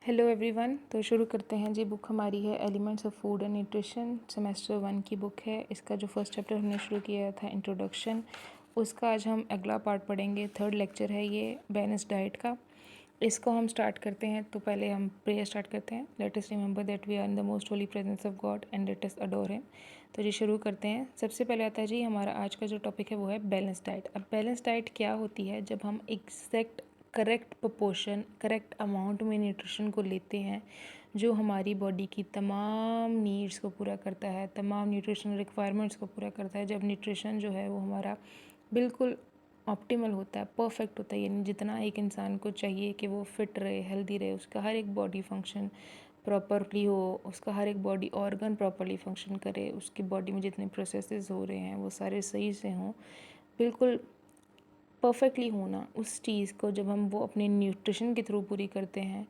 Hello everyone. तो शुरू करते हैं जी। बुक हमारी है elements of food and nutrition, semester 1 की बुक है। इसका जो फर्स्ट चैप्टर हमने शुरू किया था इंट्रोडक्शन, उसका आज हम अगला पार्ट पढ़ेंगे। थर्ड लेक्चर है ये बैलेंस डाइट का। इसको हम स्टार्ट करते हैं तो पहले हम प्रेयर स्टार्ट करते हैं। Let us remember that we are in the most holy presence of God and let us adore him. तो जी शुरू करते हैं। सबसे पहले आता है जी हमारा आज का जो टॉपिक है वो है बैलेंस डाइट। अब बैलेंस डाइट क्या होती है? जब हम exact correct proportion, correct amount में न्यूट्रिशन को लेते हैं जो हमारी बॉडी की तमाम नीड्स को पूरा करता है, तमाम न्यूट्रिशनल रिक्वायरमेंट्स को पूरा करता है। जब न्यूट्रिशन जो है वो हमारा बिल्कुल ऑप्टिमल होता है, परफेक्ट होता है, यानी जितना एक इंसान को चाहिए कि वो फिट रहे, हेल्दी रहे, उसका हर एक बॉडी फंक्शन प्रॉपरली हो, उसका हर एक बॉडी ऑर्गन प्रॉपरली फंक्शन करे, उसकी बॉडी में जितने प्रोसेसेस हो रहे हैं वो सारे सही से हों, बिल्कुल परफेक्टली होना। उस चीज़ को जब हम वो अपने न्यूट्रिशन के थ्रू पूरी करते हैं,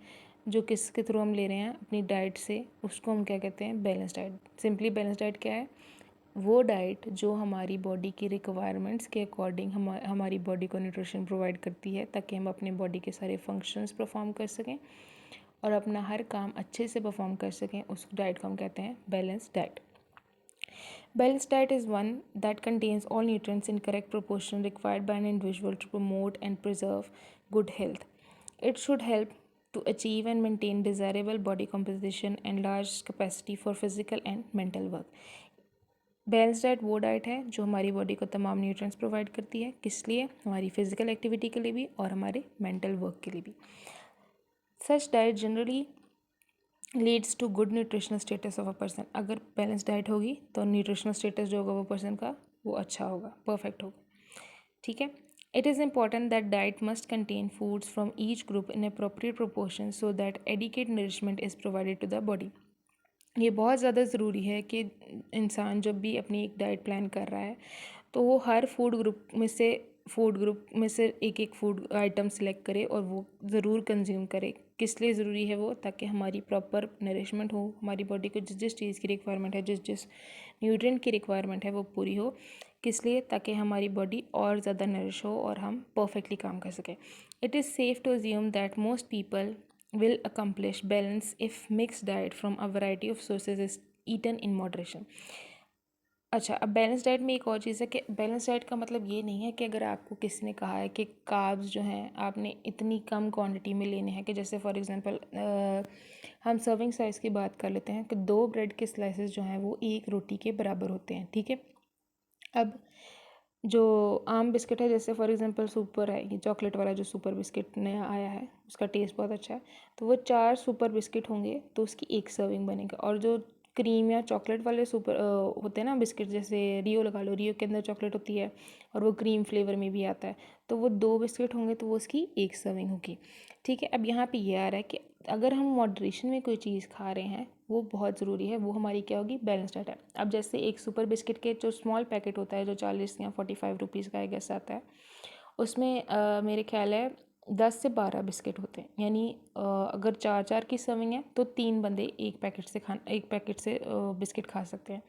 जो किसके थ्रू हम ले रहे हैं अपनी डाइट से, उसको हम क्या कहते हैं? Balance diet. Simply balance diet क्या है? वो डाइट जो हमारी बॉडी की रिक्वायरमेंट्स के अकॉर्डिंग हमारी बॉडी को न्यूट्रिशन प्रोवाइड करती है, ताकि हम अपने बॉडी के सारे फंक्शंस परफॉर्म कर सकें और अपना हर काम अच्छे से परफॉर्म कर सकें। उस डाइट को हम कहते हैं balance diet. Balanced diet is one that contains all nutrients in correct proportion required by an individual to promote and preserve good health. It should help to achieve and maintain desirable body composition and large capacity for physical and mental work. Balance diet वो diet है जो हमारी body को तमाम nutrients provide करती है। किस लिए? हमारी फिजिकल एक्टिविटी के लिए भी और हमारे मेंटल वर्क के लिए भी। सच diet generally leads to good nutritional status of a person. अगर बैलेंस डाइट होगी तो न्यूट्रिशनल स्टेटस जो होगा वो पर्सन का वो अच्छा होगा, परफेक्ट होगा। ठीक है। It is important that diet must contain foods from each group in appropriate proportion so that adequate nourishment is provided to the body. ये बहुत ज़्यादा ज़रूरी है कि इंसान जब भी अपनी एक डाइट प्लान कर रहा है तो वो हर फूड ग्रुप में से एक एक फूड आइटम सेलेक्ट करे और वो ज़रूर कंज्यूम करे। किस लिए ज़रूरी है वो? ताकि हमारी प्रॉपर नरिशमेंट हो, हमारी बॉडी को जिस जिस चीज़ की रिक्वायरमेंट है, जिस जिस न्यूट्रिएंट की रिक्वायरमेंट है वो पूरी हो। किस लिए? ताकि हमारी बॉडी और ज़्यादा नरिश हो और हम परफेक्टली काम कर सकें। It is safe to assume that most people will accomplish balance if mixed diet from a variety of sources is eaten in moderation। अच्छा, अब बैलेंस डाइट में एक और चीज़ है कि बैलेंस डाइट का मतलब ये नहीं है कि अगर आपको किसी ने कहा है कि कार्ब्स जो हैं आपने इतनी कम क्वांटिटी में लेने हैं, कि जैसे फॉर एग्जांपल हम सर्विंग साइज़ की बात कर लेते हैं कि 2 ब्रेड के स्लाइसेस जो हैं वो 1 रोटी के बराबर होते हैं। ठीक है। अब जो आम बिस्किट है, जैसे फॉर एग्जांपल सुपर है, ये चॉकलेट वाला जो सुपर बिस्किट नया आया है, उसका टेस्ट बहुत अच्छा है, तो वो 4 सुपर बिस्किट होंगे तो उसकी 1 सर्विंग बनेगा। और जो क्रीम या चॉकलेट वाले सुपर होते हैं ना बिस्किट, जैसे रियो लगा लो, रियो के अंदर चॉकलेट होती है और वो क्रीम फ्लेवर में भी आता है, तो वो 2 बिस्किट होंगे तो वो उसकी 1 सर्विंग होगी। ठीक है। अब यहाँ पे ये आ रहा है कि अगर हम मॉडरेशन में कोई चीज़ खा रहे हैं वो बहुत ज़रूरी है, वो हमारी क्या होगी? बैलेंस डाइट है। अब जैसे एक सुपर बिस्किट के जो स्मॉल पैकेट होता है जो 40 या 45 रुपीज़ का आई गेस आता है, उसमें मेरे ख्याल है 10 से 12 बिस्किट होते हैं। यानी अगर 4 की सर्विंग है तो 3 बंदे एक पैकेट से बिस्किट खा सकते हैं।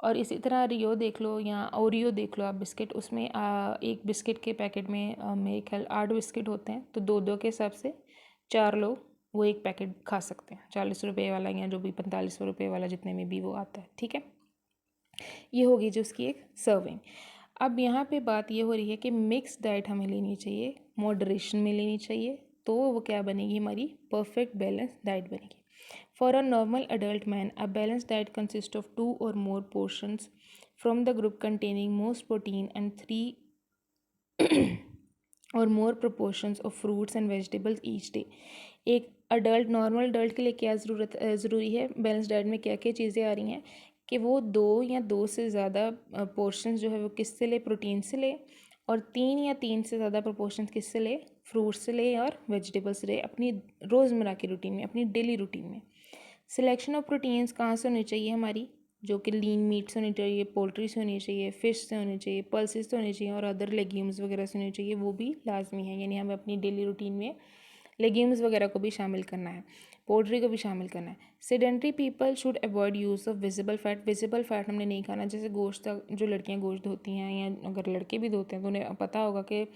और इसी तरह रियो देख लो या ओरियो देख लो आप बिस्किट, उसमें एक बिस्किट के पैकेट में मेरे ख्याल 8 बिस्किट होते हैं, तो 2-2 के हिसाब से 4 लोग वो एक पैकेट खा सकते हैं, 40 रुपये वाला या जो भी 45 रुपये वाला जितने में भी वो आता है। ठीक है। ये होगी जो उसकी एक सर्विंग। अब यहाँ पे बात ये हो रही है कि मिक्स डाइट हमें लेनी चाहिए, मॉडरेशन में लेनी चाहिए, तो वो क्या बनेगी? हमारी परफेक्ट बैलेंस डाइट बनेगी। For a normal adult man a balance diet consist of 2 or more portions from the group containing most protein and 3 or more proportions of fruits and vegetables each day. एक normal adult के लिए क्या ज़रूरी है? Balance diet में क्या क्या चीज़ें आ रही हैं कि वो 2 या 2 से ज़्यादा पोर्शंस जो है वो किससे ले? प्रोटीन से ले। और 3 या 3 से ज़्यादा प्रोपोर्शंस किससे ले? फ्रूट्स से ले और वेजिटेबल्स से ले, अपनी रोज़मर्रा की रूटीन में, अपनी डेली रूटीन में। सिलेक्शन ऑफ प्रोटीन्स कहाँ से होनी चाहिए हमारी? जो कि लीन मीट से होनी चाहिए, पोल्ट्री से होनी चाहिए, फ़िश से होनी चाहिए, पल्सेस से होनी चाहिए और अदर लेग्यूम्स वगैरह से होनी चाहिए, वो भी लाजमी है। यानी हमें अपनी डेली रूटीन में लेग्यूम्स वगैरह को भी शामिल करना है, पोल्ट्री को भी शामिल करना है। Sedentary people should avoid use of visible fat. Visible fat हमने नहीं खाना, जैसे गोश्त, जो लड़कियां गोश्त धोती हैं या अगर लड़के भी धोते हैं तो उन्हें पता होगा कि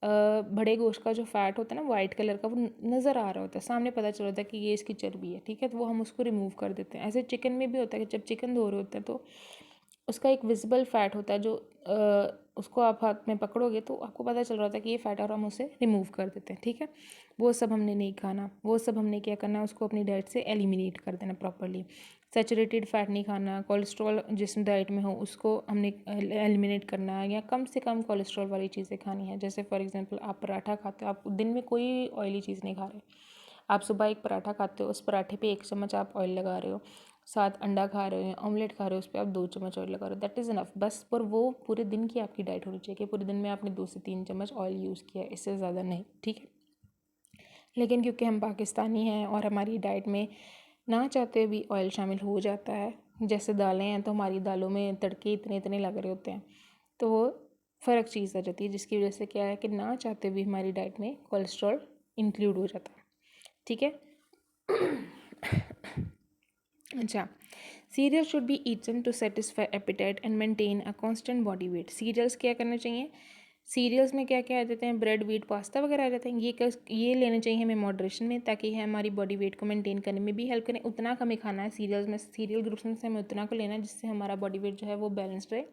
बड़े गोश्त का जो फ़ैट होता है ना वाइट कलर का, वो नज़र आ रहा होता है, सामने पता चल रहा है कि ये इसकी चर्बी है, ठीक है, तो वो हम उसको रिमूव कर देते हैं। ऐसे चिकन में भी होता है कि जब चिकन धो रहे होते हैं तो उसका एक विजिबल फ़ैट होता है जो उसको आप हाथ में पकड़ोगे तो आपको पता चल रहा था कि ये फ़ैट, और हम उसे रिमूव कर देते हैं, ठीक है। वो सब हमने नहीं खाना, वो सब हमने क्या करना है, उसको अपनी डाइट से एलिमिनेट कर देना प्रॉपरली। सैचुरेटेड फ़ैट नहीं खाना, कोलेस्ट्रॉल जिस डाइट में हो उसको हमने एलिमिनेट करना है, या कम से कम कोलेस्ट्रॉल वाली चीज़ें खानी है। जैसे फॉर एग्जांपल आप पराठा खाते हो, आप दिन में कोई ऑयली चीज़ नहीं खा रहे, आप सुबह एक पराठा खाते हो, उस पराठे पे 1 चम्मच आप ऑयल लगा रहे हो, साथ अंडा खा रहे हो, ऑमलेट खा रहे हो, उस पर आप 2 चम्मच ऑयल लगा रहे हो, दैट इज़ इनफ बस। पर वो पूरे दिन की आपकी डाइट होनी चाहिए कि पूरे दिन में आपने 2 से 3 चम्मच ऑयल यूज़ किया है, इससे ज़्यादा नहीं, ठीक है। लेकिन क्योंकि हम पाकिस्तानी हैं और हमारी डाइट में ना चाहते भी ऑयल शामिल हो जाता है, जैसे दालें हैं तो हमारी दालों में तड़के इतने इतने लग रहे होते हैं, तो वो फ़र्क चीज़ आ जाती है, जिसकी वजह से क्या है कि ना चाहते भी हमारी डाइट में कोलेस्ट्रॉल इंक्लूड हो जाता है, ठीक है। अच्छा, cereal should be eaten to satisfy appetite and maintain a constant body weight. Cereals क्या करना चाहिए, सीरियल्स में क्या क्या आ जाते हैं, ब्रेड, व्हीट, पास्ता वगैरह आ जाते हैं, ये लेने चाहिए हमें मॉडरेशन में, ताकि ये हमारी बॉडी वेट को मेंटेन करने में भी हेल्प करें। उतना हमें खाना है सीरियल्स में, सीरियल ग्रुप्स में से हमें उतना को लेना है जिससे हमारा बॉडी वेट जो है वो बैलेंस्ड रहे,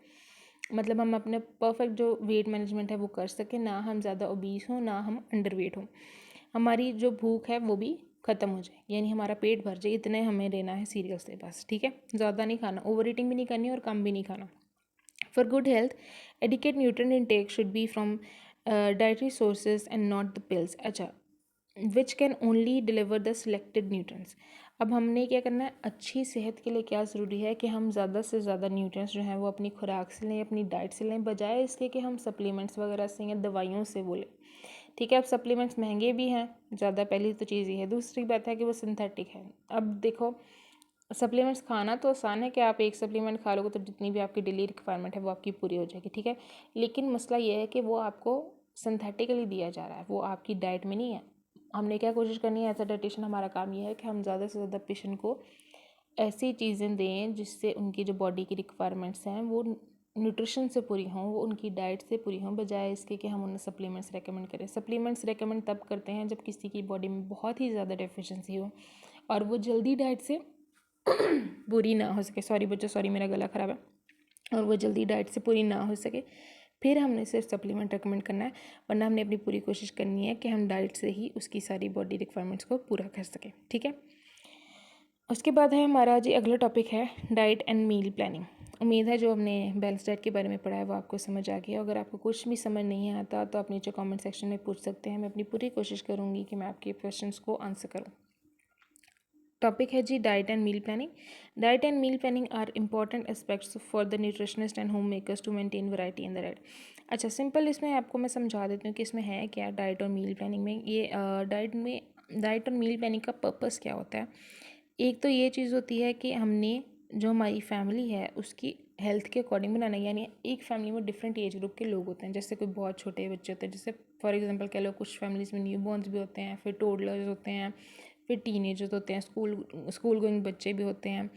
मतलब हम अपने परफेक्ट जो वेट मैनेजमेंट है वो कर सकें, ना हम ज़्यादा ओबीस हों ना हम अंडर वेट हों, हमारी जो भूख है वो भी ख़त्म हो जाए, यानी हमारा पेट भर जाए, इतने हमें लेना है सीरियल से बस, ठीक है। ज़्यादा नहीं खाना, ओवर ईटिंग भी नहीं करनी और कम भी नहीं खाना। For good health adequate nutrient intake should be from dietary sources and not the pills. अच्छा, which can only deliver the selected nutrients. अब हमने क्या करना है, अच्छी सेहत के लिए क्या ज़रूरी है कि हम ज़्यादा से ज़्यादा न्यूट्रिएंट्स जो हैं वो अपनी खुराक से लें, अपनी डाइट से लें, बजाय इसके कि हम सप्लीमेंट्स वगैरह से या दवाइयों से वो लें, ठीक है। अब सप्लीमेंट्स महंगे भी हैं ज़्यादा, पहली तो चीज़ ये है। दूसरी बात है कि वो सिंथेटिक है। अब देखो, सप्लीमेंट्स खाना तो आसान है कि आप एक सप्लीमेंट खा लोगे तो जितनी भी आपकी डेली रिक्वायरमेंट है वो आपकी पूरी हो जाएगी, ठीक है। लेकिन मसला ये है कि वो आपको सिंथेटिकली दिया जा रहा है, वो आपकी डाइट में नहीं है। हमने क्या कोशिश करनी है एज अ डाइटिशियन, हमारा काम ये है कि हम ज़्यादा से ज़्यादा पेशेंट को ऐसी चीज़ें दें जिससे उनकी जो बॉडी की रिक्वायरमेंट्स हैं वो न्यूट्रिशन से पूरी हों, वो उनकी डाइट से पूरी हों, बजाय इसके कि हम उन्हें सप्लीमेंट्स रेकमेंड करें। सप्लीमेंट्स रेकमेंड तब करते हैं जब किसी की बॉडी में बहुत ही ज़्यादा डेफिशिएंसी हो और वो जल्दी डाइट से पूरी ना हो सके, सॉरी बच्चों, सॉरी मेरा गला ख़राब है, और वो जल्दी डाइट से पूरी ना हो सके, फिर हमने सिर्फ सप्लीमेंट रेकमेंड करना है, वरना हमने अपनी पूरी कोशिश करनी है कि हम डाइट से ही उसकी सारी बॉडी रिक्वायरमेंट्स को पूरा कर सकें, ठीक है। उसके बाद है हमारा जी अगला टॉपिक है डाइट एंड मील प्लानिंग। उम्मीद है जो हमने बैलेंस डाइट के बारे में पढ़ा है वो आपको समझ आ गया। अगर आपको कुछ भी समझ नहीं आता तो आप नीचे कमेंट सेक्शन में पूछ सकते हैं, मैं अपनी पूरी कोशिश करूँगी कि मैं आपके क्वेश्चंस को आंसर करूँ। टॉपिक है जी diet and meal planning. Diet and meal planning are important aspects for the nutritionist and home makers to maintain variety in the diet. अच्छा, सिंपल इसमें आपको मैं समझा देती हूँ कि इसमें है क्या डाइट और मील प्लानिंग में। ये डाइट और मील प्लानिंग का पर्पस क्या होता है। एक तो ये चीज़ होती है कि हमने जो हमारी फैमिली है उसकी हेल्थ के अकॉर्डिंग बनाना, यानी एक फैमिली में डिफरेंट एज ग्रुप के लोग होते हैं, जैसे कोई बहुत छोटे बच्चे होते हैं, जैसे फॉर एग्जांपल कह लो कुछ फैमिलीज में न्यू बॉर्न्स भी होते हैं, फिर टोडलर्स होते हैं, फिर टीनेजर्स होते हैं, स्कूल गोइंग बच्चे भी होते हैं,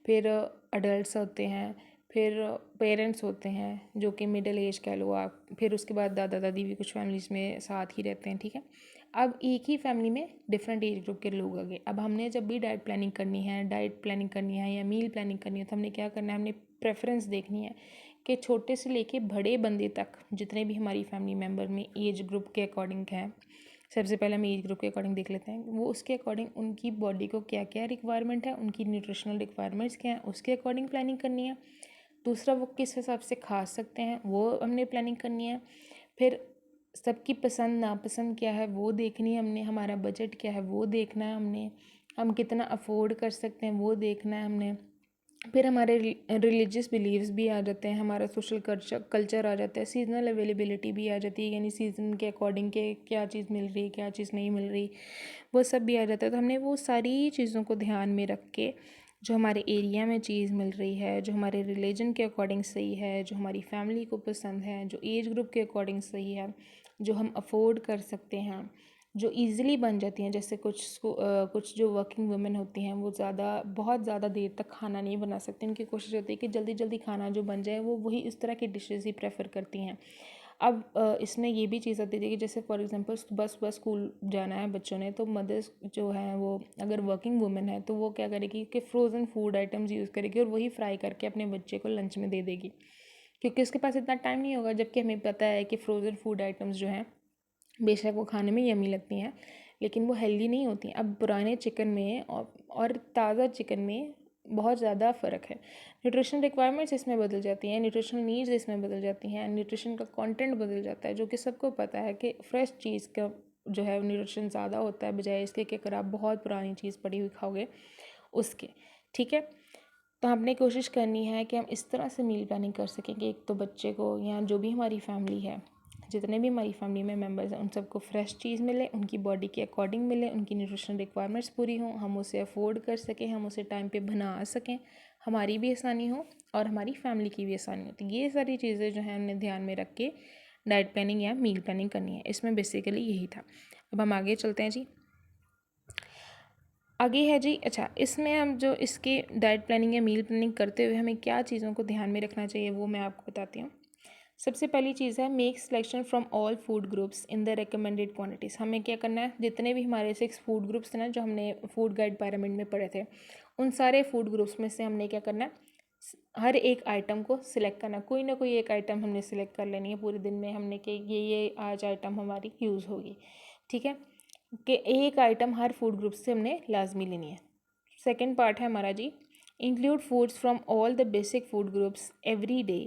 फिर अडल्ट्स होते हैं, फिर पेरेंट्स होते हैं जो कि मिडिल एज कह लो आप, फिर उसके बाद दादा दादी भी कुछ फैमिलीज़ में साथ ही रहते हैं, ठीक है। अब एक ही फैमिली में डिफरेंट एज ग्रुप के लोग आ गए। अब हमने जब भी डाइट प्लानिंग करनी है या मील प्लानिंग करनी है तो हमने क्या करना है, हमने प्रेफरेंस देखनी है कि छोटे से लेके बड़े बंदे तक जितने भी हमारी फैमिली मेम्बर में एज ग्रुप के अकॉर्डिंग हैं। सबसे पहले हम एज ग्रुप के अकॉर्डिंग देख लेते हैं, वो उसके अकॉर्डिंग उनकी बॉडी को क्या क्या रिक्वायरमेंट है, उनकी न्यूट्रिशनल रिक्वायरमेंट्स क्या हैं, उसके अकॉर्डिंग प्लानिंग करनी है। दूसरा, वो किस हिसाब से खा सकते हैं वो हमने प्लानिंग करनी है। फिर सबकी पसंद नापसंद क्या है वो देखनी है हमने, हमारा बजट क्या है वो देखना है हमने, हम कितना अफोर्ड कर सकते हैं वो देखना है हमने। फिर हमारे रिलीजियस बिलीव्स भी आ जाते हैं, हमारा सोशल कल्चर आ जाता है, सीजनल अवेलेबिलिटी भी आ जाती है, यानी सीज़न के अकॉर्डिंग के क्या चीज़ मिल रही क्या चीज़ नहीं मिल रही, वो सब भी आ जाता है। तो हमने वो सारी चीज़ों को ध्यान में रख के जो हमारे एरिया में चीज़ मिल रही है, जो हमारे रिलीजन के अकॉर्डिंग सही है, जो हमारी फैमिली को पसंद है, जो एज ग्रुप के अकॉर्डिंग सही है, जो हम अफोर्ड कर सकते हैं, जो इजीली बन जाती हैं। जैसे कुछ जो वर्किंग वुमेन होती हैं वो बहुत ज़्यादा देर तक खाना नहीं बना सकती, उनकी कोशिश होती है कि जल्दी जल्दी खाना जो बन जाए, वो वही इस तरह की डिशेज़ ही प्रेफर करती हैं। अब इसमें ये भी चीज़ आती थी कि जैसे फॉर एग्जांपल सुबह स्कूल जाना है बच्चों ने, तो मदर्स जो हैं वो अगर वर्किंग वुमेन है तो वो क्या करेगी कि फ़्रोज़न फूड आइटम्स यूज़ करेगी और वही फ्राई करके अपने बच्चे को लंच में दे देगी, क्योंकि उसके पास इतना टाइम नहीं होगा। जबकि हमें पता है कि फ़्रोज़न फूड आइटम्स जो हैं बेशक वो खाने में यम्मी लगती हैं लेकिन वो हेल्दी नहीं होती हैं। अब पुराने चिकन में और ताज़ा चिकन में बहुत ज़्यादा फ़र्क है। न्यूट्रिशन रिक्वायरमेंट्स इसमें बदल जाती हैं, न्यूट्रिशनल नीड्स इसमें बदल जाती हैं, न्यूट्रिशन का कंटेंट बदल जाता है, जो कि सबको पता है कि फ्रेश चीज़ का जो है न्यूट्रिशन ज़्यादा होता है बजाय इसके कि अगर आप बहुत पुरानी चीज़ पड़ी हुई खाओगे उसके। ठीक है, तो हमने कोशिश करनी है कि हम इस तरह से मील प्लानिंग कर सकें कि एक तो बच्चे को या जो भी हमारी फैमिली है, जितने भी हमारी फैमिली में मेम्बर्स हैं, उन सबको फ्रेश चीज़ मिले, उनकी बॉडी के अकॉर्डिंग मिले, उनकी न्यूट्रिशन रिक्वायरमेंट्स पूरी हों, हम उसे अफोर्ड कर सकें, हम उसे टाइम पे बना सकें, हमारी भी आसानी हो और हमारी फैमिली की भी आसानी हो। तो ये सारी चीज़ें जो हैं हमने ध्यान में रख के डाइट प्लानिंग या मील प्लानिंग करनी है। इसमें बेसिकली यही था। अब हम आगे चलते हैं जी। आगे है जी, अच्छा इसमें हम जो इसके डाइट प्लानिंग या मील प्लानिंग करते हुए हमें क्या चीज़ों को ध्यान में रखना चाहिए वो मैं आपको बताती हूँ। सबसे पहली चीज़ है make selection from all food groups in the recommended quantities. हमें क्या करना है, जितने भी हमारे 6 फूड ग्रुप्स थे ना जो हमने फूड गाइड पिरामिड में पढ़े थे, उन सारे फूड ग्रुप्स में से हमने क्या करना है, हर एक आइटम को सिलेक्ट करना। कोई ना कोई एक आइटम हमने सिलेक्ट कर लेनी है पूरे दिन में, हमने कि ये आज आइटम हमारी यूज़ होगी। ठीक है, कि एक आइटम हर फूड ग्रुप से हमने लाजमी लेनी है। सेकेंड पार्ट है हमारा जी, include foods from all the basic food groups every day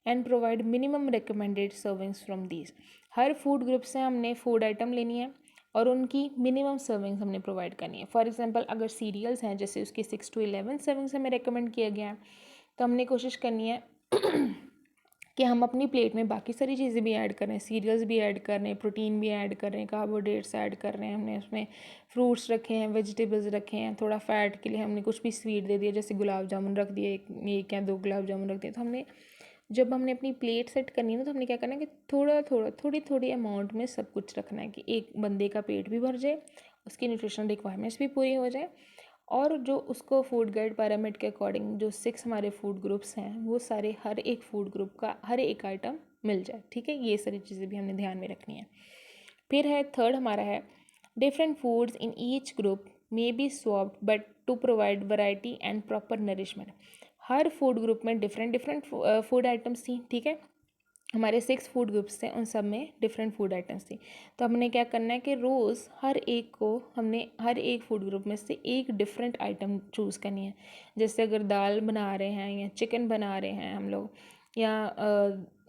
and provide minimum recommended servings from these. हर फूड ग्रुप से हमने फूड आइटम लेनी है और उनकी मिनिमम सर्विंग्स हमने प्रोवाइड करनी है। फॉर एग्जांपल अगर सीरियल्स हैं जैसे उसकी 6 to 11 सर्विंग्स हमें रिकमेंड किया गया है, तो हमने कोशिश करनी है कि हम अपनी प्लेट में बाकी सारी चीज़ें भी ऐड करें, सीरियल्स भी ऐड कर रहे हैं, प्रोटीन भी ऐड कर रहे हैं, कार्बोहाइड्रेट्स ऐड कर रहे हैं, हमने उसमें फ्रूट्स रखे हैं, वेजिटेबल्स रखे हैं, थोड़ा फैट के लिए हमने कुछ भी स्वीट दे दिया, जैसे गुलाब जामुन रख दिए, एक या दो गुलाब जामुन रख दिए। तो हमने जब हमने अपनी प्लेट सेट करनी है ना, तो हमने क्या करना है कि थोड़ी थोड़ी अमाउंट में सब कुछ रखना है कि एक बंदे का पेट भी भर जाए, उसकी न्यूट्रिशनल रिक्वायरमेंट्स भी पूरी हो जाए और जो उसको फूड गाइड पिरामिड के अकॉर्डिंग जो 6 हमारे फूड ग्रुप्स हैं वो सारे हर एक फूड ग्रुप का हर एक आइटम मिल जाए। ठीक है, ये सारी चीज़ें भी हमने ध्यान में रखनी है। फिर है थर्ड हमारा है different foods in each group may be swapped but to provide variety and proper nourishment. हर फूड ग्रुप में डिफरेंट फूड आइटम्स थी। ठीक है, हमारे 6 फूड ग्रुप्स थे, उन सब में डिफरेंट फूड आइटम्स थी। तो हमने क्या करना है कि रोज़ हर एक को हमने हर एक फूड ग्रुप में से एक डिफरेंट आइटम चूज़ करनी है। जैसे अगर दाल बना रहे हैं या चिकन बना रहे हैं हम लोग, या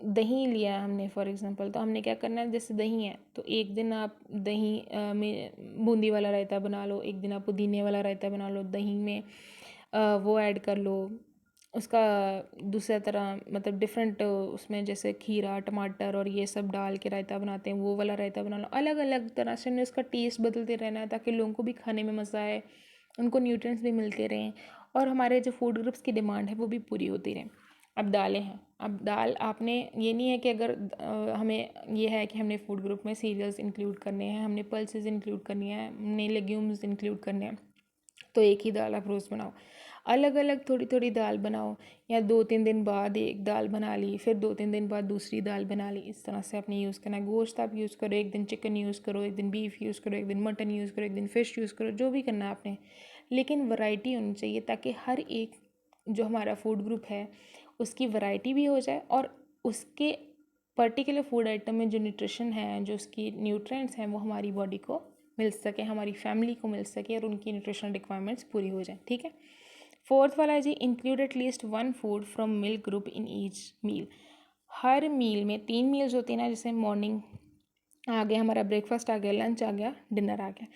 दही लिया हमने फॉर एग्जांपल, तो हमने क्या करना है, जैसे दही है तो एक दिन आप दही में बूंदी वाला रायता बना लो, एक दिन आप पुदीने वाला रायता बना लो, दही में वो ऐड कर लो उसका दूसरा तरह, मतलब डिफरेंट उसमें जैसे खीरा टमाटर और ये सब डाल के रायता बनाते हैं, वो वाला रायता बना लो। अलग अलग तरह से हमने उसका टेस्ट बदलते रहना है ताकि लोगों को भी खाने में मज़ा आए, उनको न्यूट्रिएंट्स भी मिलते रहें और हमारे जो फूड ग्रुप्स की डिमांड है वो भी पूरी होती रहे। अब दालें हैं, अब दाल आपने ये नहीं है कि अगर हमें ये है कि हमने फूड ग्रुप में सीरियल्स इंक्लूड करने हैं, हमने पल्सेस इंक्लूड करनी है, हमने लेग्यूम्स इंक्लूड करने हैं, तो एक ही दाल आप रोज़ बनाओ। अलग अलग थोड़ी थोड़ी दाल बनाओ, या 2-3 दिन बाद एक दाल बना ली, फिर 2-3 दिन बाद दूसरी दाल बना ली। इस तरह से आपने यूज़ करना है। गोश्त आप यूज़ करो, एक दिन चिकन यूज़ करो, एक दिन बीफ यूज़ करो, एक दिन मटन यूज़ करो, एक दिन फ़िश यूज़ करो, जो भी करना है आपने, लेकिन वैरायटी होनी चाहिए ताकि हर एक जो हमारा फूड ग्रुप है उसकी वैरायटी भी हो जाए और उसके पर्टिकुलर फूड आइटम में जो न्यूट्रिशन है, जो उसकी न्यूट्रिएंट्स हैं, वो हमारी बॉडी को मिल सके, हमारी फैमिली को मिल सके और उनकी न्यूट्रिशनल रिक्वायरमेंट्स पूरी हो जाए। ठीक है, फोर्थ वाला है जी, include at least 1 food from milk group in each meal. हर मील में 3 मील्स होती हैं ना, जैसे मॉर्निंग आ गया हमारा, ब्रेकफास्ट आ गया, लंच आ गया, डिनर आ गया,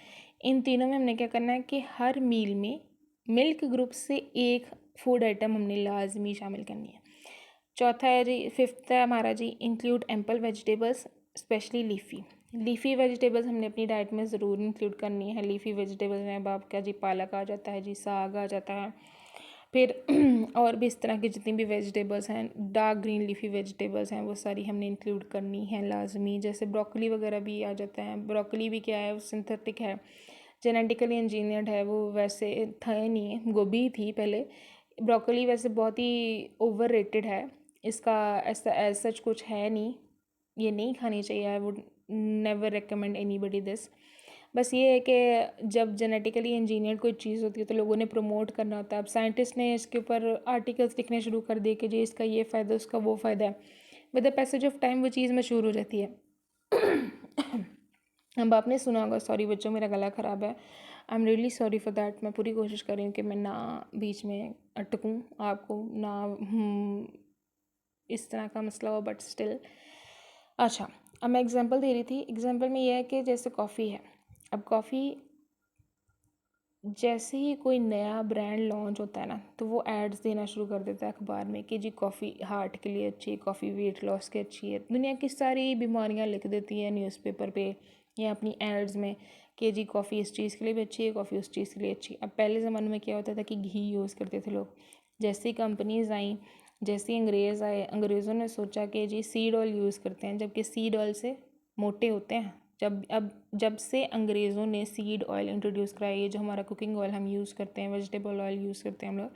इन तीनों में हमने क्या करना है कि हर मील में मिल्क ग्रुप से एक फूड आइटम हमने लाजमी शामिल करनी है। चौथा है जी, फिफ्थ है हमारा जी, include ample vegetables specially leafy vegetables हमने अपनी डाइट में ज़रूर इंक्लूड करनी है। लीफ़ी वेजिटेबल्स में अब आपका जी पालक आ जाता है जी, साग आ जाता है, फिर और भी इस तरह की जितनी भी वेजिटेबल्स हैं, डार्क ग्रीन लीफ़ी वेजिटेबल्स हैं, वो सारी हमने इंक्लूड करनी है लाजमी। जैसे ब्रोकली वगैरह भी आ जाता है। ब्रोकली भी क्या है, वो सिंथेटिक है, जेनेटिकली इंजीनियर्ड है, वो वैसे था ही नहीं है, गोभी थी पहले। ब्रोकली वैसे बहुत ही ओवर रेटेड है, इसका ऐसा सच कुछ है नहीं, ये नहीं खानी चाहिए। I would never recommend anybody this. बस ये है कि जब जेनेटिकली इंजीनियर्ड कोई चीज़ होती है तो लोगों ने प्रमोट करना होता है। अब साइंटिस्ट ने इसके ऊपर आर्टिकल्स लिखने शुरू कर दिए कि जी इसका ये फ़ायदा, उसका वो फ़ायदा है। With the passage of time वो चीज़ मशहूर हो जाती है। अब आपने सुना होगा, सॉरी बच्चों मेरा गला ख़राब है, I am really sorry for that. मैं पूरी कोशिश कर रही हूँ कि मैं ना बीच में अटकूँ, आपको ना इस तरह का मसला हो, बट स्टिल। अच्छा, अब मैं एग्जांपल दे रही थी। एग्जांपल में यह है कि जैसे कॉफ़ी है। अब कॉफ़ी जैसे ही कोई नया ब्रांड लॉन्च होता है ना, तो वो एड्स देना शुरू कर देता है अखबार में कि जी कॉफ़ी हार्ट के लिए अच्छी है, कॉफ़ी वेट लॉस के अच्छी है। दुनिया की सारी बीमारियां लिख देती है न्यूज़पेपर पे या अपनी एड्स में कि जी कॉफ़ी इस चीज़ के लिए भी अच्छी है, कॉफ़ी उस चीज़ के लिए अच्छी है। अब पहले ज़माने में क्या होता था कि घी यूज़ करते थे लोग। जैसे ही कंपनीज आई, जैसे ही अंग्रेज़ आए, अंग्रेज़ों ने सोचा कि जी सीड ऑयल यूज़ करते हैं, जबकि सीड ऑयल से मोटे होते हैं। जब से अंग्रेज़ों ने सीड ऑयल इंट्रोड्यूस कराया, ये जो हमारा कुकिंग ऑयल हम यूज़ करते हैं, वेजिटेबल ऑयल यूज़ करते हैं हम लोग,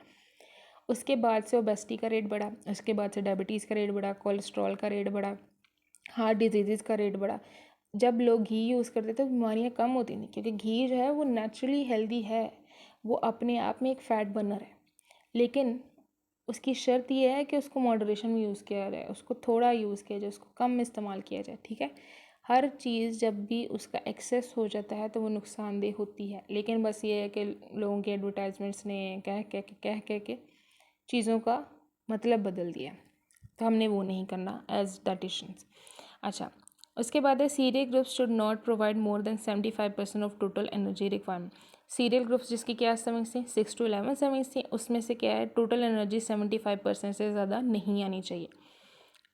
उसके बाद से ओबेसिटी का रेट बढ़ा, उसके बाद से डायबिटीज़ का रेट बढ़ा, कोलेस्ट्रॉल का रेट बढ़ा, हार्ट डिजीज़ का रेट बढ़ा। जब लोग घी यूज़ करते थे बीमारियाँ कम होती थी, क्योंकि घी जो है वो नेचुरली हेल्दी है, वो अपने आप में एक फ़ैट बर्नर है। लेकिन उसकी शर्त ये है कि उसको मॉडरेशन में यूज़ किया जाए, उसको थोड़ा यूज़ किया जाए, उसको कम इस्तेमाल किया जाए, ठीक है। हर चीज़ जब भी उसका एक्सेस हो जाता है तो वो नुकसानदेह होती है। लेकिन बस ये है कि लोगों के एडवर्टाइजमेंट्स ने कह के चीज़ों का मतलब बदल दिया, तो हमने वो नहीं करना एज डाइटिशियंस। अच्छा, उसके बाद है serial groups should not provide more than 75% of total energy requirement. Serial groups जिसकी क्या समझते हैं, 6 to 11 समझते हैं, उसमें से क्या है टोटल एनर्जी 75% से ज़्यादा नहीं आनी चाहिए।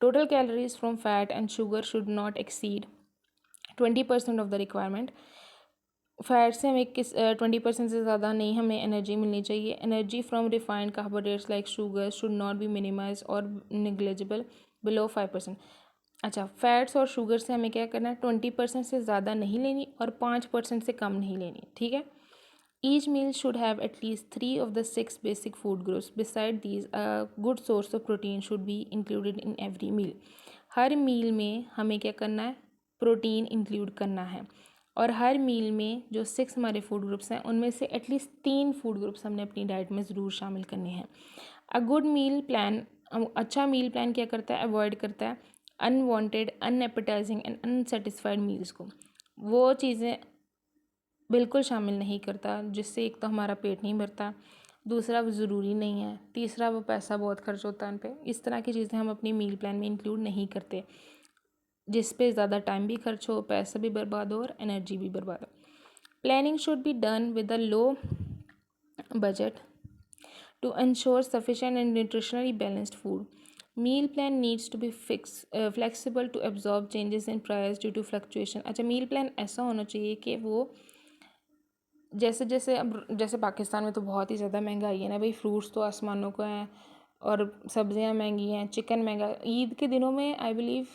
Total calories from fat and sugar should not exceed 20% of the requirement. Fat से हमें 20% से ज़्यादा नहीं हमें एनर्जी मिलनी चाहिए। Energy from refined carbohydrates like sugar should not be minimise और निग्लेजिबल बिलो 5%। अच्छा, फैट्स और शुगर से हमें क्या करना है, 20% से ज़्यादा नहीं लेनी और 5% से कम नहीं लेनी, ठीक है। Each meal should have at least 3 of the 6 basic food groups. Beside these a good source of protein should be included in every meal. हर मील में हमें क्या करना है, प्रोटीन इंक्लूड करना है। और हर मील में जो 6 हमारे फूड ग्रुप्स हैं उनमें से एटलीस्ट 3 फूड ग्रुप्स हमने अपनी डाइट में ज़रूर शामिल करने हैं। अ गुड मील प्लान, अच्छा मील प्लान क्या करता है, अवॉइड करता है अनवांटेड, अनएपेटाइजिंग एंड अनसेटिस्फाइड मील्स को। वो चीज़ें बिल्कुल शामिल नहीं करता जिससे एक तो हमारा पेट नहीं भरता, दूसरा वो ज़रूरी नहीं है, तीसरा वो पैसा बहुत खर्च होता है उन पर। इस तरह की चीज़ें हम अपनी मील प्लान में इंक्लूड नहीं करते, जिस पे ज़्यादा टाइम भी खर्च हो, पैसा भी बर्बाद हो और एनर्जी भी बर्बाद हो। Planning should be done with a low budget to ensure sufficient and nutritionally balanced food. Meal plan needs to be flexible to absorb changes in price due to fluctuation. अच्छा, मील प्लान ऐसा होना चाहिए कि वो जैसे जैसे अब जैसे पाकिस्तान में तो बहुत ही ज़्यादा महंगाई है ना भाई, फ्रूट्स तो आसमानों को हैं और सब्जियां महंगी हैं, चिकन महंगा। ईद के दिनों में आई बिलीव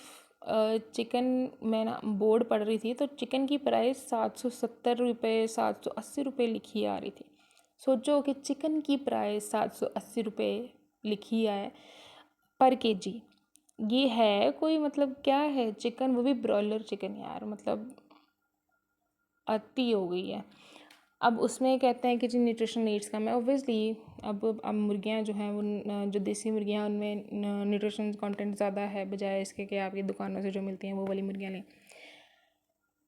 चिकन, मैं ना बोर्ड पढ़ रही थी तो चिकन की प्राइस 770 रुपये, 780 रुपये लिखी आ रही थी। सोचो कि चिकन की प्राइस 780 रुपये लिखी है पर केजी। ये है कोई मतलब क्या है चिकन, वो भी ब्रॉयलर चिकन यार, मतलब अति हो गई है। अब उसमें कहते हैं कि जी न्यूट्रिशन नीड्स कम है, ऑब्वियसली। अब मुर्गियाँ जो हैं वो जो देसी मुर्गियाँ उनमें न्यूट्रिशन कंटेंट ज़्यादा है बजाय इसके कि आपकी दुकानों से जो मिलती हैं वो वाली मुर्गियाँ लें।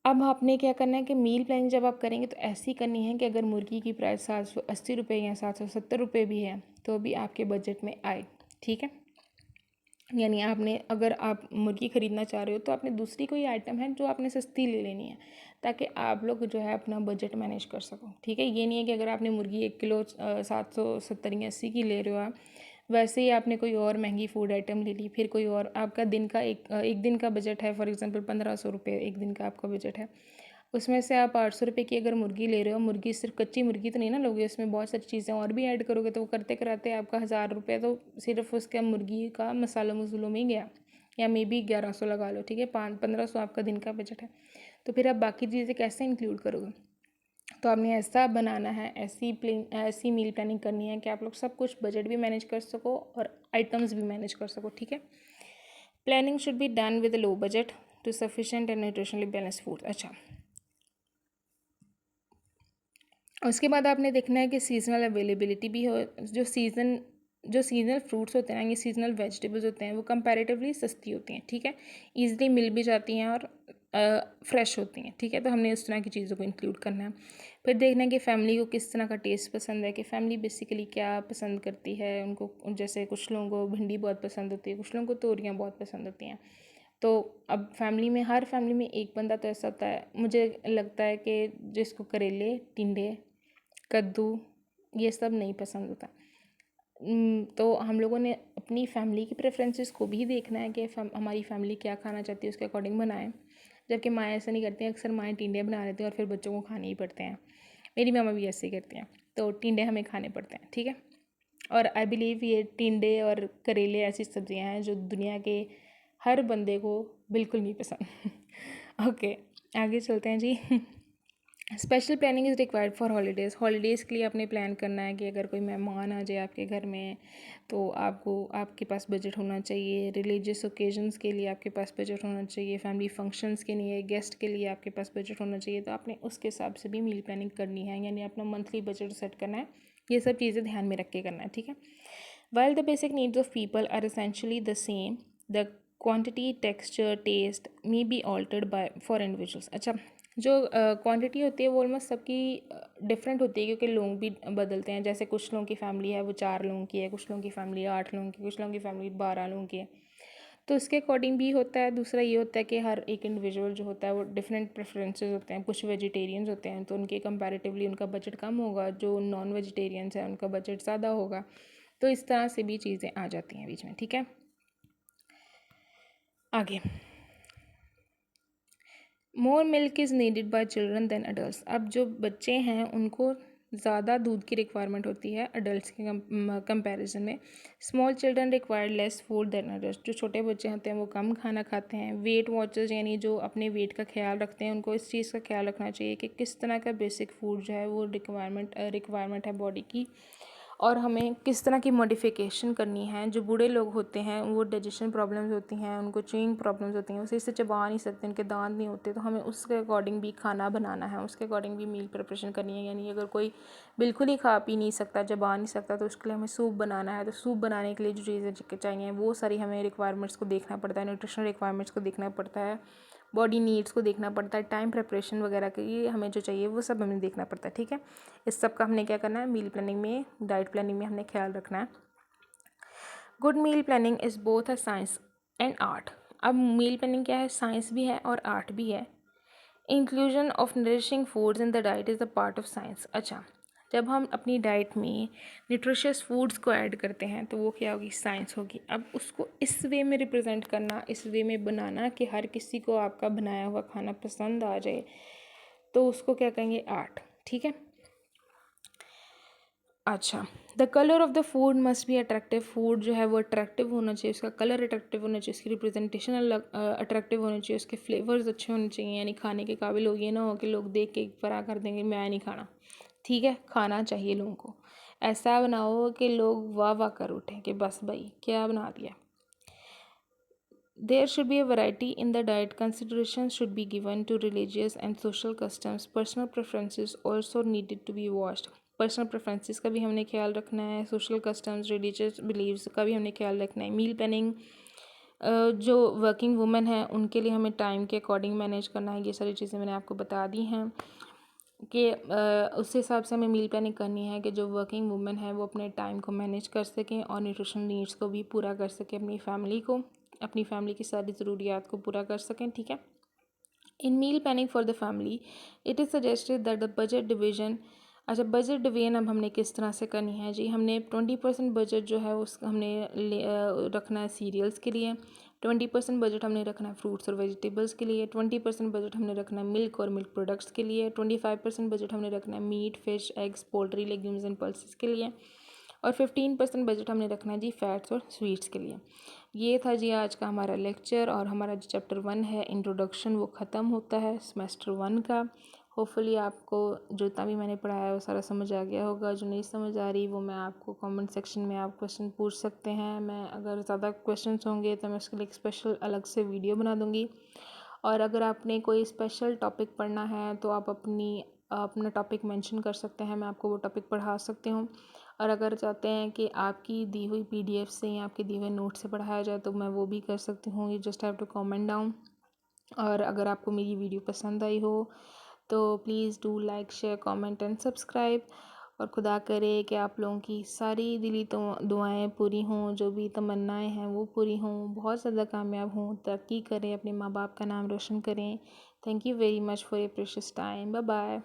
अब आपने क्या करना है कि मील प्लानिंग जब आप करेंगे तो ऐसी करनी है कि अगर मुर्गी की प्राइस 780 रुपये या 770 रुपये भी है तो भी आपके बजट में आए, ठीक है। यानी आपने, अगर आप मुर्गी ख़रीदना चाह रहे हो तो आपने दूसरी कोई आइटम है जो आपने सस्ती ले लेनी है ताकि आप लोग जो है अपना बजट मैनेज कर सको, ठीक है। ये नहीं है कि अगर आपने मुर्गी 1 किलो 770 या 80 की ले रहे हो आप, वैसे ही आपने कोई और महंगी फूड आइटम ले ली, फिर कोई और आपका दिन का एक दिन का बजट है, फॉर एग्जांपल 1500 रुपये एक दिन का आपका बजट है, उसमें से आप 800 रुपये की अगर मुर्गी ले रहे हो, मुर्गी सिर्फ कच्ची मुर्गी तो नहीं ना लोगे, उसमें बहुत सारी चीज़ें और भी ऐड करोगे तो वो करते कराते आपका 1000 रुपये तो सिर्फ उसके मुर्गी का मसालों मसूलों में ही गया, या मे बी 1100 लगा लो, ठीक है। 1500 आपका दिन का बजट है, तो फिर आप बाकी चीज़ें कैसे इंक्लूड करोगे। तो आपने ऐसा बनाना है, ऐसी मील प्लानिंग करनी है कि आप लोग सब कुछ बजट भी मैनेज कर सको और आइटम्स भी मैनेज कर सको, ठीक है। Planning should be done with low budget to sufficient and nutritionally balance food. अच्छा, उसके बाद आपने देखना है कि सीजनल अवेलेबिलिटी भी हो। जो सीजनल फ्रूट्स होते हैं, ये सीजनल वेजिटेबल्स होते हैं, वो कंपैरेटिवली सस्ती होती हैं, ठीक है, ईजिली मिल भी जाती हैं और फ्रेश होती हैं, ठीक है। तो हमने उस तरह की चीज़ों को इंक्लूड करना है। फिर देखना है कि फ़ैमिली को किस तरह का टेस्ट पसंद है, कि फ़ैमिली बेसिकली क्या पसंद करती है उनको। जैसे कुछ लोगों को भिंडी बहुत पसंद होती है, कुछ लोगों को तोरियाँ बहुत पसंद होती हैं। तो अब फैमिली में, हर फैमिली में एक बंदा तो ऐसा होता है, मुझे लगता है कि जिसको करेले, टिंडे, कद्दू ये सब नहीं पसंद होता। तो हम लोगों ने अपनी फैमिली की प्रेफरेंसेस को भी देखना है कि हमारी फैमिली क्या खाना चाहती है, उसके अकॉर्डिंग बनाएं। जबकि माएँ ऐसा नहीं करती हैं, अक्सर माएँ टिंडे बना लेती हैं और फिर बच्चों को खाने ही पड़ते हैं। मेरी मामा भी ऐसे ही करती हैं, तो टिंडे हमें खाने पड़ते हैं, ठीक है। और आई बिलीव ये टिंडे और करेले ऐसी सब्जियां हैं जो दुनिया के हर बंदे को बिल्कुल नहीं पसंद। ओके, आगे चलते हैं जी। Special planning is required for holidays. Holidays के लिए आपने प्लान करना है कि अगर कोई मेहमान आ जाए आपके घर में तो आपके पास बजट होना चाहिए। रिलीजियस ओकेजन्स के लिए आपके पास बजट होना चाहिए। फैमिली फंक्शंस के लिए, गेस्ट के लिए आपके पास बजट होना चाहिए। तो आपने उसके हिसाब से भी मील प्लानिंग करनी है, यानी अपना मंथली बजट सेट करना है। ये सब चीज़ें ध्यान में रख के करना है, ठीक है। While the basic needs of people are essentially the same, the quantity, texture, taste may be altered by for individuals. अच्छा, जो क्वांटिटी होती है वो ऑलमोस्ट सबकी डिफरेंट होती है, क्योंकि लोग भी बदलते हैं। जैसे कुछ लोगों की फैमिली है वो 4 लोगों की है, कुछ लोगों की फैमिली 8 लोगों की, कुछ लोगों की फैमिली 12 लोगों की है। तो उसके अकॉर्डिंग भी होता है। दूसरा ये होता है कि हर एक इंडिविजुअल जो होता है वो डिफरेंट प्रेफरेंसेस होते हैं। कुछ वेजिटेरियंस होते हैं तो उनके कंपैरेटिवली उनका बजट कम होगा, जो नॉन वेजिटेरियंस हैं उनका बजट ज़्यादा होगा। तो इस तरह से भी चीज़ें आ जाती हैं बीच में, ठीक है। आगे, more milk is needed by children than adult. अब जो बच्चे हैं उनको ज़्यादा दूध की रिक्वायरमेंट होती है अडल्ट के कंपैरिजन में। Small children require less food than adult. जो छोटे बच्चे होते हैं वो कम खाना खाते हैं। वेट वॉचर्स यानी जो अपने वेट का ख्याल रखते हैं, उनको इस चीज़ का ख्याल रखना चाहिए कि किस तरह का बेसिक फूड जो है वो रिक्वायरमेंट है बॉडी की, और हमें किस तरह की मॉडिफिकेशन करनी है। जो बूढ़े लोग होते हैं वो डाइजेशन प्रॉब्लम्स होती हैं, उनको च्यूइंग प्रॉब्लम्स होती हैं, उसे इससे चबा नहीं सकते, उनके दांत नहीं होते। तो हमें उसके अकॉर्डिंग भी खाना बनाना है, उसके अकॉर्डिंग भी मील प्रिपरेशन करनी है। यानी अगर कोई बिल्कुल ही खा पी नहीं सकता, चबा नहीं सकता, तो उसके लिए हमें सूप बनाना है। तो सूप बनाने के लिए जो चीज़ें चाहिए वो सारी हमें रिक्वायरमेंट्स को देखना पड़ता है, न्यूट्रिशनल रिक्वायरमेंट्स को देखना पड़ता है, बॉडी नीड्स को देखना पड़ता है, टाइम प्रिपरेशन वगैरह के लिए हमें जो चाहिए वो सब हमें देखना पड़ता है, ठीक है। इस सब का हमने क्या करना है, मील प्लानिंग में, डाइट प्लानिंग में हमने ख्याल रखना है। Good meal planning is both a science and art. अब मील प्लानिंग क्या है, साइंस भी है और आर्ट भी है। Inclusion of nourishing foods in the diet is the part of science. अच्छा, जब हम अपनी डाइट में न्यूट्रिशियस फूड्स को ऐड करते हैं तो वो क्या होगी, साइंस होगी। अब उसको इस वे में रिप्रेजेंट करना, इस वे में बनाना कि हर किसी को आपका बनाया हुआ खाना पसंद आ जाए, तो उसको क्या कहेंगे, आर्ट, ठीक है। अच्छा, the colour of the food must be attractive. Food जो है वो अट्रैक्टिव होना चाहिए, उसका कलर अट्रैक्टिव होना चाहिए, उसकी रिप्रेजेंटेशन अलग अट्रैक्टिव होनी चाहिए, उसके फ्लेवर्स अच्छे होने चाहिए, यानी खाने के काबिल हो। ये ना हो कि लोग देख के फरा कर देंगे मैं नहीं खाना, ठीक है। खाना चाहिए लोगों को, ऐसा बनाओ कि लोग वाह वाह कर उठें कि बस भाई क्या बना दिया। There should be a variety in the diet. Consideration should be given to religious and social customs. Personal preferences also needed to be watched. Personal preferences का भी हमने ख्याल रखना है, सोशल कस्टम्स, रिलीजियस बिलीव्स का भी हमने ख्याल रखना है। मील प्लानिंग, जो वर्किंग वुमेन है उनके लिए हमें टाइम के अकॉर्डिंग मैनेज करना है। ये सारी चीज़ें मैंने आपको बता दी हैं कि उस हिसाब से हमें मील प्लानिंग करनी है कि जो वर्किंग वुमेन है वो अपने टाइम को मैनेज कर सकें और न्यूट्रिशन नीड्स को भी पूरा कर सकें, अपनी फैमिली की सारी ज़रूरियात को पूरा कर सकें, ठीक है। In meal planning for the family it is suggested that the budget division. अच्छा, बजट डिवीजन अब हमने किस तरह से करनी है जी, हमने 20% बजट जो है उसका हमने रखना है सीरियल्स के लिए, 20% बजट हमने रखना है फ्रूट्स और वेजिटेबल्स के लिए, 20% बजट हमने रखना है मिल्क और मिल्क प्रोडक्ट्स के लिए, 25% बजट हमने रखना है meat, fish, eggs, poultry, legumes and pulses के लिए, और 15% बजट हमने रखना है जी फैट्स और स्वीट्स के लिए। ये था जी आज का हमारा लेक्चर, और हमारा जो चैप्टर 1 है इंट्रोडक्शन वो ख़त्म होता है सेमेस्टर 1 का। होपफुली आपको जितना भी मैंने पढ़ाया है वो सारा समझ आ गया होगा। जो नहीं समझ आ रही वो मैं आपको कमेंट सेक्शन में आप क्वेश्चन पूछ सकते हैं। मैं अगर ज़्यादा क्वेश्चंस होंगे तो मैं उसके लिए एक स्पेशल अलग से वीडियो बना दूँगी। और अगर आपने कोई स्पेशल टॉपिक पढ़ना है तो आप अपना टॉपिक मेंशन कर सकते हैं, मैं आपको वो टॉपिक पढ़ा सकती हूँ। और अगर चाहते हैं कि आपकी दी हुई PDF से या आपके दिए हुए नोट से पढ़ाया जाए तो मैं वो भी कर सकती हूँ। You just have to comment down. और अगर आपको मेरी वीडियो पसंद आई हो तो please do like, share, comment and subscribe. और खुदा करे कि आप लोगों की सारी दिली तो दुआएं पूरी हों, जो भी तमन्नाएं हैं वो पूरी हों, बहुत ज़्यादा कामयाब हों, तरक्की करें, अपने माँ बाप का नाम रोशन करें। Thank you very much for your precious time. Bye bye.